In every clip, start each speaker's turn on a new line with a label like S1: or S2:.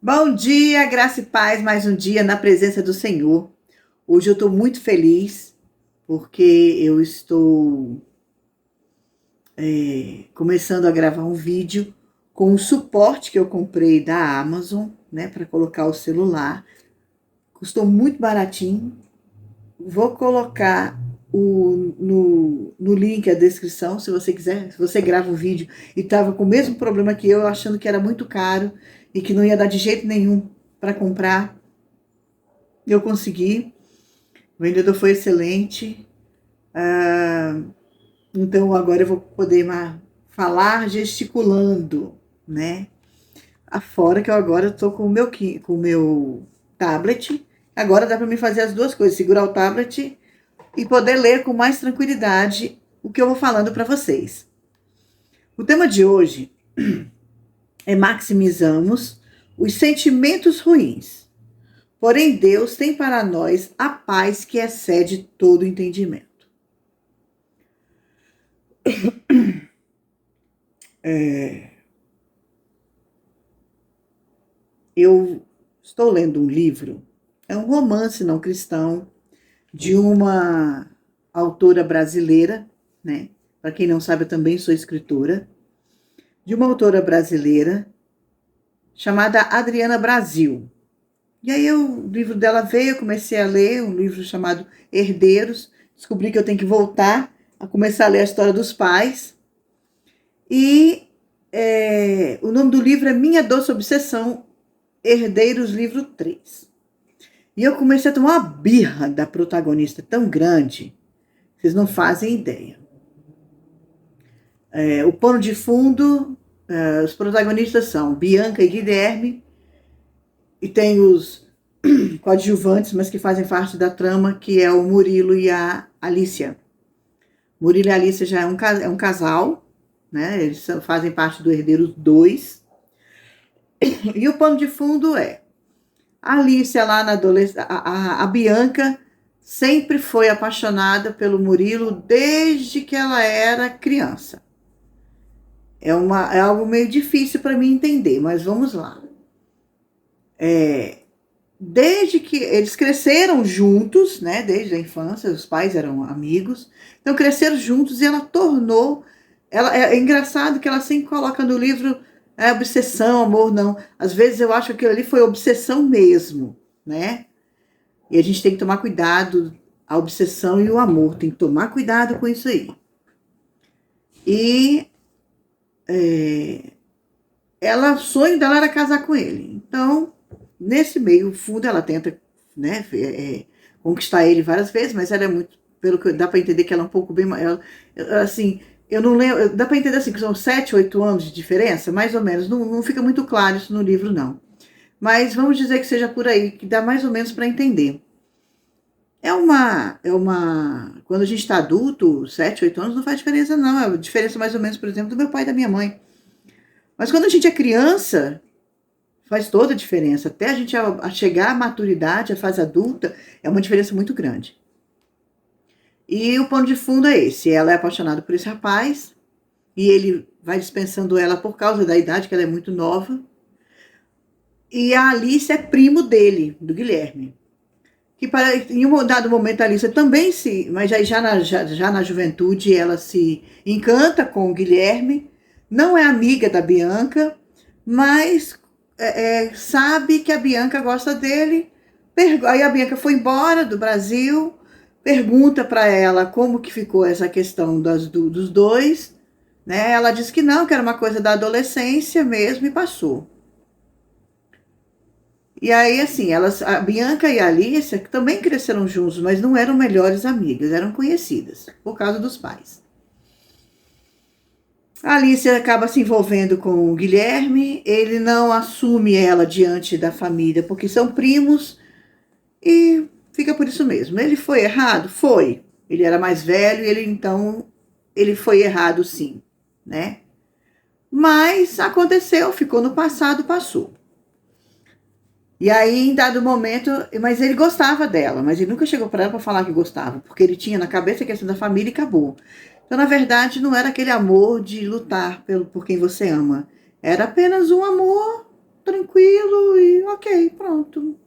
S1: Bom dia, graça e paz, mais um dia na presença do Senhor. Hoje eu estou muito feliz porque eu estou começando a gravar um vídeo com o suporte que eu comprei da Amazon, né, para colocar o celular. Custou muito baratinho. Vou colocar no link a descrição, se você quiser. Se você grava um vídeo e estava com o mesmo problema que eu, achando que era muito caro e que não ia dar de jeito nenhum para comprar, eu consegui. O vendedor foi excelente. Então agora eu vou poder falar gesticulando, né? Afora que eu agora estou com o meu tablet. Agora dá para me fazer as duas coisas, segurar o tablet e poder ler com mais tranquilidade o que eu vou falando para vocês. O tema de hoje é maximizamos os sentimentos ruins. Porém, Deus tem para nós a paz que excede todo entendimento. Eu estou lendo um livro, é um romance não cristão, de uma autora brasileira, né? Para quem não sabe, eu também sou escritora, de uma autora brasileira chamada Adriana Brasil. E aí o livro dela veio, eu comecei a ler um livro chamado Herdeiros, descobri que eu tenho que voltar a começar a ler a história dos pais. E o nome do livro é Minha Doce Obsessão, Herdeiros, livro 3. E eu comecei a tomar uma birra da protagonista tão grande, vocês não fazem ideia. O pano de fundo, os protagonistas são Bianca e Guilherme, e tem os coadjuvantes, mas que fazem parte da trama, que é o Murilo e a Alicia. Murilo e a Alicia já é um casal, né? Eles fazem parte do Herdeiros 2. E o pano de fundo é a Alicia lá na adolescência, a Bianca sempre foi apaixonada pelo Murilo desde que ela era criança. É algo meio difícil para mim entender, mas vamos lá. Desde que eles cresceram juntos, né? Desde a infância, os pais eram amigos, então cresceram juntos e ela tornou. É engraçado que ela sempre coloca no livro obsessão, amor, não. Às vezes eu acho que aquilo ali foi obsessão mesmo, né? E a gente tem que tomar cuidado, a obsessão e o amor, tem que tomar cuidado com isso aí. E o sonho dela era casar com ele. Então, nesse meio fundo, ela tenta, né, conquistar ele várias vezes, mas ela é muito, pelo que dá para entender que ela é um pouco bem, assim, eu não lembro, dá para entender assim que são 7, 8 anos de diferença, mais ou menos, não fica muito claro isso no livro não. Mas vamos dizer que seja por aí, que dá mais ou menos para entender. Quando a gente está adulto, 7, 8 anos não faz diferença não, é a diferença mais ou menos, por exemplo, do meu pai e da minha mãe. Mas quando a gente é criança, faz toda a diferença. Até a gente chegar à maturidade, à fase adulta, é uma diferença muito grande. E o pano de fundo é esse. Ela é apaixonada por esse rapaz e ele vai dispensando ela por causa da idade, que ela é muito nova. E a Alice é primo dele, do Guilherme. Que em um dado momento a Alice também mas já na juventude ela se encanta com o Guilherme, não é amiga da Bianca, mas sabe que a Bianca gosta dele. Aí a Bianca foi embora do Brasil, pergunta para ela como que ficou essa questão dos dois, né? Ela disse que não, que era uma coisa da adolescência mesmo e passou. E aí, assim, a Bianca e a Alicia também cresceram juntos, mas não eram melhores amigas, eram conhecidas, por causa dos pais. A Alicia acaba se envolvendo com o Guilherme, ele não assume ela diante da família, porque são primos, e fica por isso mesmo. Ele foi errado? Foi. Ele era mais velho, ele foi errado sim, né? Mas aconteceu, ficou no passado, passou. E aí, em dado momento, mas ele gostava dela, mas ele nunca chegou para ela para falar que gostava, porque ele tinha na cabeça a questão da família e acabou. Então, na verdade, não era aquele amor de lutar por quem você ama. Era apenas um amor tranquilo e ok, pronto,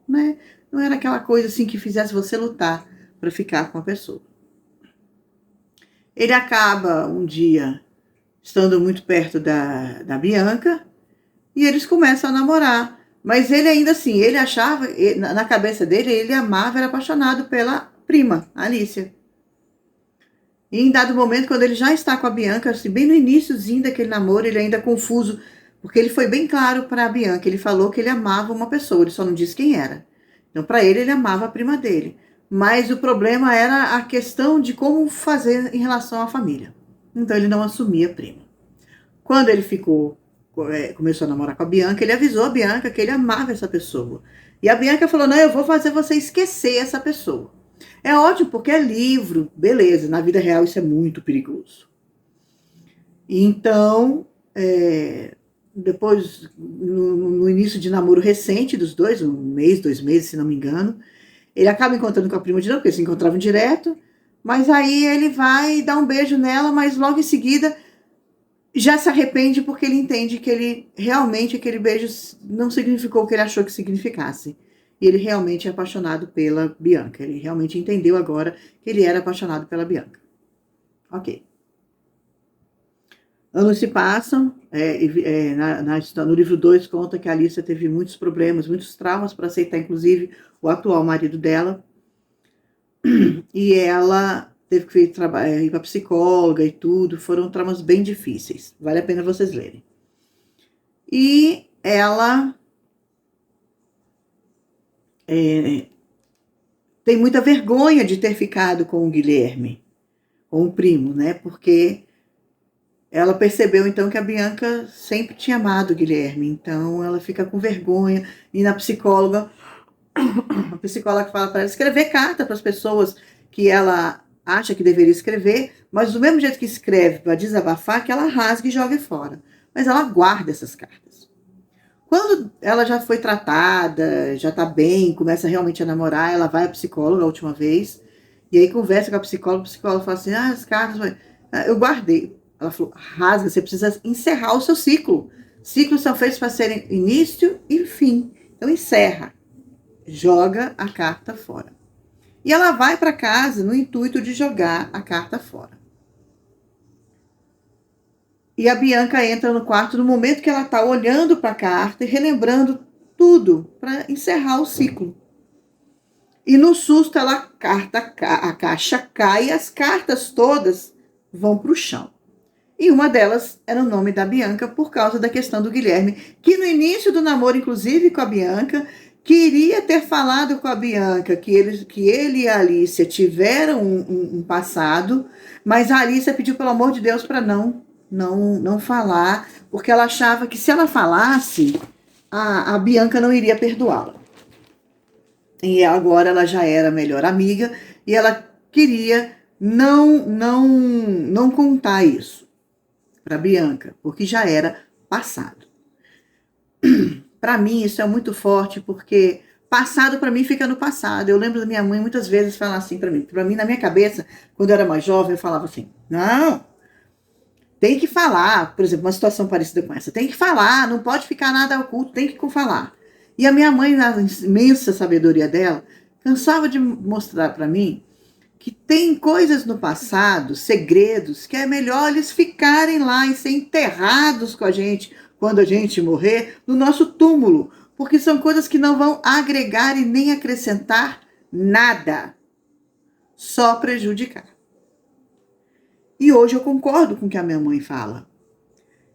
S1: né? Não era aquela coisa assim que fizesse você lutar para ficar com a pessoa. Ele acaba um dia estando muito perto da Bianca e eles começam a namorar. Mas ele ainda assim, ele achava, na cabeça dele, ele amava, era apaixonado pela prima, Alicia. E em dado momento, quando ele já está com a Bianca, assim, bem no iníciozinho daquele namoro, ele ainda confuso, porque ele foi bem claro para a Bianca, ele falou que ele amava uma pessoa, ele só não disse quem era. Então, para ele amava a prima dele. Mas o problema era a questão de como fazer em relação à família. Então, ele não assumia a prima. Quando ele começou a namorar com a Bianca, ele avisou a Bianca que ele amava essa pessoa. E a Bianca falou, não, eu vou fazer você esquecer essa pessoa. É ótimo, porque é livro, beleza, na vida real isso é muito perigoso. Então, depois, no início de namoro recente dos dois, 1 mês, 2 meses, se não me engano, ele acaba encontrando com a prima de novo, porque eles se encontravam direto, mas aí ele vai dar um beijo nela, mas logo em seguida já se arrepende porque ele entende que ele realmente aquele beijo não significou o que ele achou que significasse. E ele realmente é apaixonado pela Bianca. Ele realmente entendeu agora que ele era apaixonado pela Bianca. Ok. Anos se passam. No livro 2 conta que a Alicia teve muitos problemas, muitos traumas para aceitar, inclusive, o atual marido dela. E ela teve que ir para psicóloga e tudo. Foram traumas bem difíceis. Vale a pena vocês lerem. E ela tem muita vergonha de ter ficado com o Guilherme, com o primo, né? Porque ela percebeu, então, que a Bianca sempre tinha amado o Guilherme. Então, ela fica com vergonha. E na psicóloga, a psicóloga fala para ela escrever carta para as pessoas que ela acha que deveria escrever, mas do mesmo jeito que escreve para desabafar, que ela rasgue e jogue fora. Mas ela guarda essas cartas. Quando ela já foi tratada, já tá bem, começa realmente a namorar, ela vai à psicóloga a última vez, e aí conversa com a psicóloga fala assim, as cartas, eu guardei. Ela falou, rasga, você precisa encerrar o seu ciclo. Ciclos são feitos para serem início e fim. Então encerra, joga a carta fora. E ela vai para casa no intuito de jogar a carta fora. E a Bianca entra no quarto no momento que ela está olhando para a carta e relembrando tudo para encerrar o ciclo. E no susto a caixa cai e as cartas todas vão para o chão. E uma delas era o nome da Bianca por causa da questão do Guilherme, que no início do namoro, inclusive com a Bianca, queria ter falado com a Bianca que ele e a Alicia tiveram um passado, mas a Alicia pediu, pelo amor de Deus, para não falar, porque ela achava que se ela falasse, a Bianca não iria perdoá-la. E agora ela já era a melhor amiga e ela queria não contar isso para Bianca, porque já era passado. Para mim isso é muito forte, porque passado para mim fica no passado. Eu lembro da minha mãe muitas vezes falar assim para mim na minha cabeça, quando eu era mais jovem, eu falava assim: "Não, tem que falar", por exemplo, uma situação parecida com essa, tem que falar, não pode ficar nada oculto, tem que falar. E a minha mãe, na imensa sabedoria dela, cansava de mostrar para mim que tem coisas no passado, segredos, que é melhor eles ficarem lá e ser enterrados com a gente quando a gente morrer, no nosso túmulo, porque são coisas que não vão agregar e nem acrescentar nada, só prejudicar. E hoje eu concordo com o que a minha mãe fala.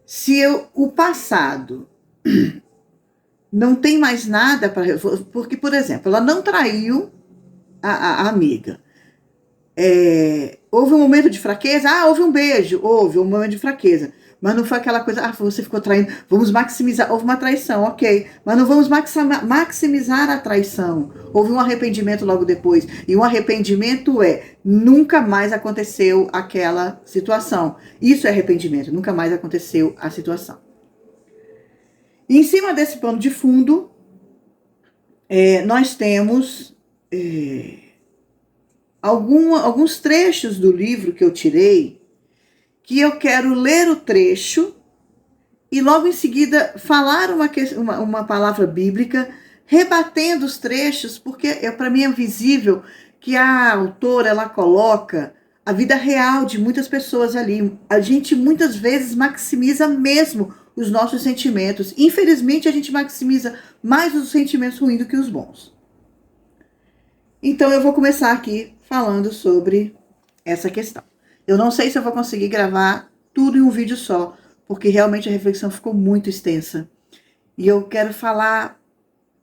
S1: Se o passado não tem mais nada para... Porque, por exemplo, ela não traiu a amiga. Houve um momento de fraqueza? Houve um beijo. Houve um momento de fraqueza. Mas não foi aquela coisa, você ficou traindo, vamos maximizar. Houve uma traição, ok. Mas não vamos maximizar a traição. Houve um arrependimento logo depois. E um arrependimento nunca mais aconteceu aquela situação. Isso é arrependimento, nunca mais aconteceu a situação. E em cima desse pano de fundo, nós temos alguns trechos do livro que eu tirei, que eu quero ler o trecho e logo em seguida falar uma palavra bíblica, rebatendo os trechos, porque para mim é visível que a autora ela coloca a vida real de muitas pessoas ali. A gente muitas vezes maximiza mesmo os nossos sentimentos. Infelizmente, a gente maximiza mais os sentimentos ruins do que os bons. Então, eu vou começar aqui falando sobre essa questão. Eu não sei se eu vou conseguir gravar tudo em um vídeo só, porque realmente a reflexão ficou muito extensa. E eu quero falar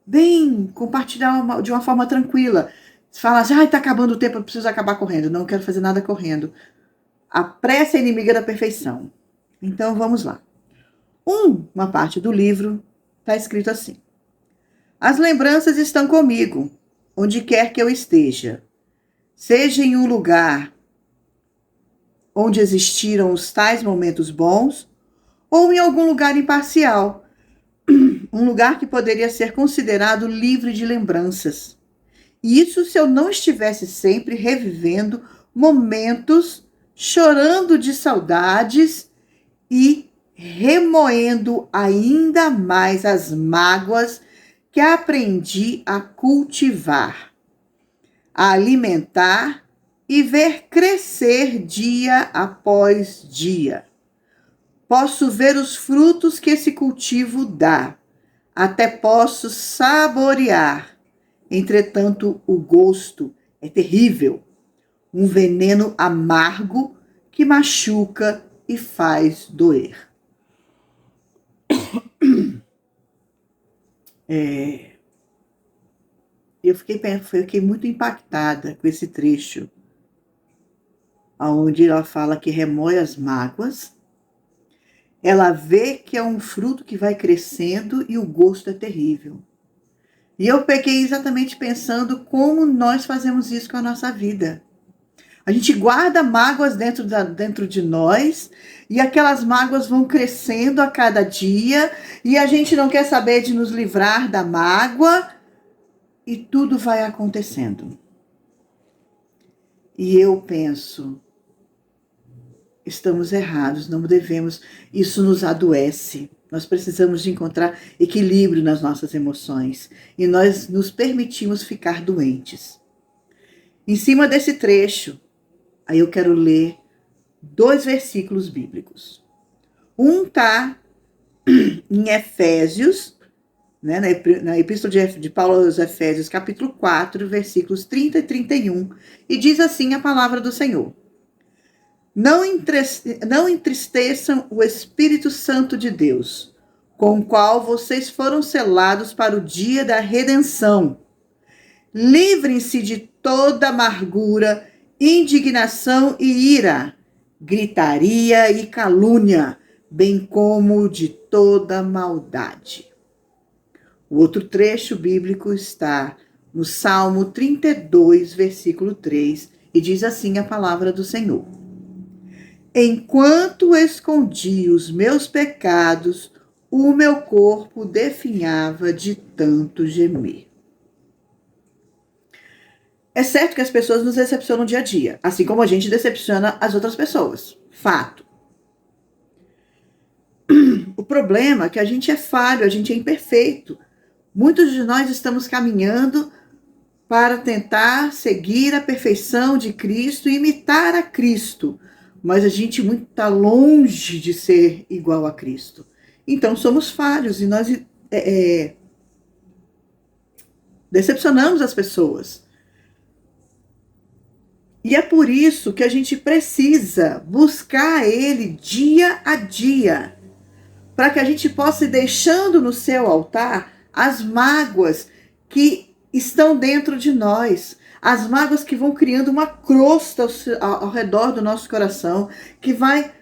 S1: bem, compartilhar de uma forma tranquila. Se falar assim, tá acabando o tempo, eu preciso acabar correndo. Não quero fazer nada correndo. A pressa é inimiga da perfeição. Então, vamos lá. Uma parte do livro está escrito assim: as lembranças estão comigo, onde quer que eu esteja. Seja em um lugar onde existiram os tais momentos bons, ou em algum lugar imparcial, um lugar que poderia ser considerado livre de lembranças. Isso se eu não estivesse sempre revivendo momentos, chorando de saudades e remoendo ainda mais as mágoas que aprendi a cultivar, a alimentar e ver crescer dia após dia. Posso ver os frutos que esse cultivo dá, até posso saborear. Entretanto, o gosto é terrível, um veneno amargo que machuca e faz doer. Eu fiquei muito impactada com esse trecho, onde ela fala que remói as mágoas, ela vê que é um fruto que vai crescendo e o gosto é terrível. E eu peguei exatamente pensando como nós fazemos isso com a nossa vida. A gente guarda mágoas dentro de nós, e aquelas mágoas vão crescendo a cada dia, e a gente não quer saber de nos livrar da mágoa, e tudo vai acontecendo. E eu penso, estamos errados, não devemos, isso nos adoece. Nós precisamos de encontrar equilíbrio nas nossas emoções, e nós nos permitimos ficar doentes. Em cima desse trecho, aí eu quero ler 2 versículos bíblicos. Um está em Efésios, né, na Epístola de Paulo aos Efésios, capítulo 4, versículos 30 e 31, e diz assim a palavra do Senhor: não entristeçam o Espírito Santo de Deus, com o qual vocês foram selados para o dia da redenção. Livrem-se de toda amargura, indignação e ira, gritaria e calúnia, bem como de toda maldade. O outro trecho bíblico está no Salmo 32, versículo 3, e diz assim a palavra do Senhor: enquanto escondi os meus pecados, o meu corpo definhava de tanto gemer. É certo que as pessoas nos decepcionam dia a dia, assim como a gente decepciona as outras pessoas. Fato. O problema é que a gente é falho, a gente é imperfeito. Muitos de nós estamos caminhando para tentar seguir a perfeição de Cristo e imitar a Cristo, mas a gente muito está longe de ser igual a Cristo. Então somos falhos e nós decepcionamos as pessoas. E é por isso que a gente precisa buscar Ele dia a dia, para que a gente possa ir deixando no seu altar as mágoas que estão dentro de nós, as mágoas que vão criando uma crosta ao redor do nosso coração, que vai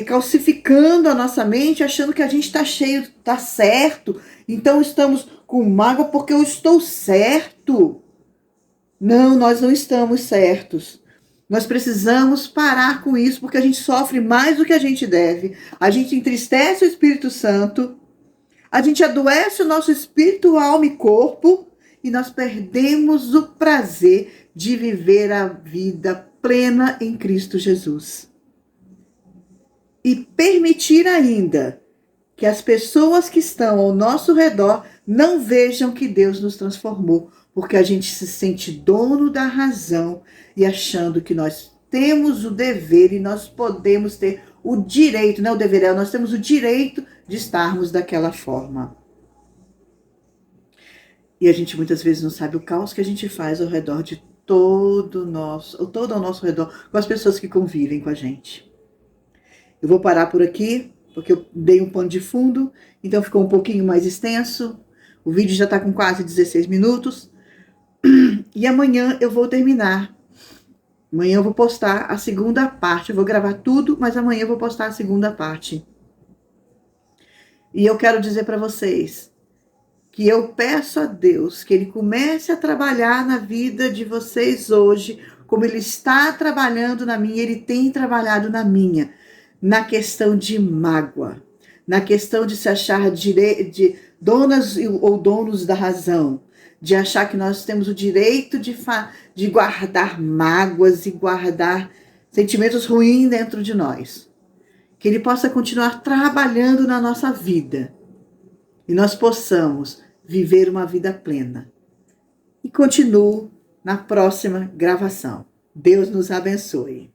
S1: calcificando a nossa mente, achando que a gente está cheio, está certo, então estamos com mágoa porque eu estou certo. Não, nós não estamos certos. Nós precisamos parar com isso, porque a gente sofre mais do que a gente deve. A gente entristece o Espírito Santo, a gente adoece o nosso espírito, alma e corpo, e nós perdemos o prazer de viver a vida plena em Cristo Jesus. E permitir ainda que as pessoas que estão ao nosso redor não vejam que Deus nos transformou, porque a gente se sente dono da razão e achando que nós temos o dever e nós podemos ter o direito, não o dever, nós temos o direito de estarmos daquela forma. E a gente muitas vezes não sabe o caos que a gente faz ao redor de todo ao nosso redor, com as pessoas que convivem com a gente. Eu vou parar por aqui, porque eu dei um pano de fundo, então ficou um pouquinho mais extenso. O vídeo já está com quase 16 minutos. E amanhã eu vou terminar. Amanhã eu vou postar a segunda parte. Eu vou gravar tudo, mas amanhã eu vou postar a segunda parte. E eu quero dizer para vocês que eu peço a Deus que Ele comece a trabalhar na vida de vocês hoje, como Ele está trabalhando na minha, Ele tem trabalhado na minha, na questão de mágoa, na questão de se achar de donas ou donos da razão, de achar que nós temos o direito de guardar mágoas e guardar sentimentos ruins dentro de nós. Que Ele possa continuar trabalhando na nossa vida e nós possamos viver uma vida plena. E continuo na próxima gravação. Deus nos abençoe.